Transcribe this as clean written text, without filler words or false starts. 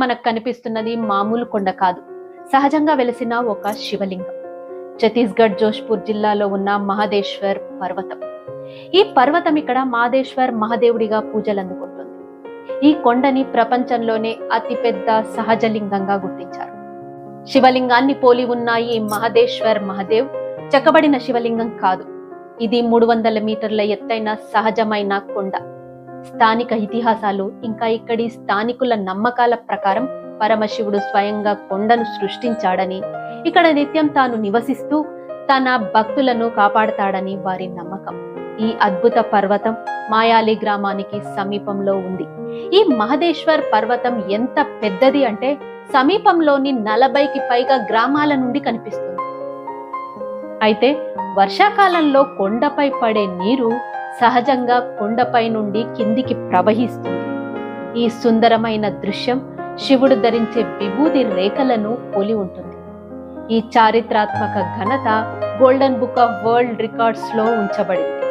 మనకు కనిపిస్తున్నది మామూలు కొండ కాదు, సహజంగా వెలిసిన ఒక శివలింగం. ఛత్తీస్గఢ్ జోష్పూర్ జిల్లాలో ఉన్న మహదేశ్వర్ పర్వతం. ఈ పర్వతం ఇక్కడ మహదేశ్వర్ మహాదేవుడిగా పూజలు అందుకుంటుంది. ఈ కొండని ప్రపంచంలోనే అతిపెద్ద సహజలింగంగా గుర్తించారు. శివలింగాన్ని పోలి ఉన్న ఈ మహదేశ్వర్ మహాదేవ్ చెక్కబడిన శివలింగం కాదు. ఇది 300 మీటర్ల ఎత్తైన సహజమైన కొండ. స్థానిక ఇతిహాసాలు ఇంకా ఇక్కడి స్థానికుల నమ్మకాల ప్రకారం పరమశివుడు స్వయంగా కొండను సృష్టించాడని, ఇక్కడ నిత్యం తాను నివసిస్తూ తన భక్తులను కాపాడతాడని వారి నమ్మకం. ఈ అద్భుత పర్వతం మాయాలి గ్రామానికి సమీపంలో ఉంది. ఈ మహదేశ్వర్ పర్వతం ఎంత పెద్దది అంటే సమీపంలోని 40కి పైగా గ్రామాల నుండి కనిపిస్తుంది. అయితే వర్షాకాలంలో కొండపై పడే నీరు సహజంగా కొండపై నుండి కిందికి ప్రవహిస్తుంది. ఈ సుందరమైన దృశ్యం శివుడు ధరించే విభూది రేఖలను పోలి ఉంటుంది. ఈ చారిత్రాత్మక ఘనత golden book of world records లో ఉంచబడింది.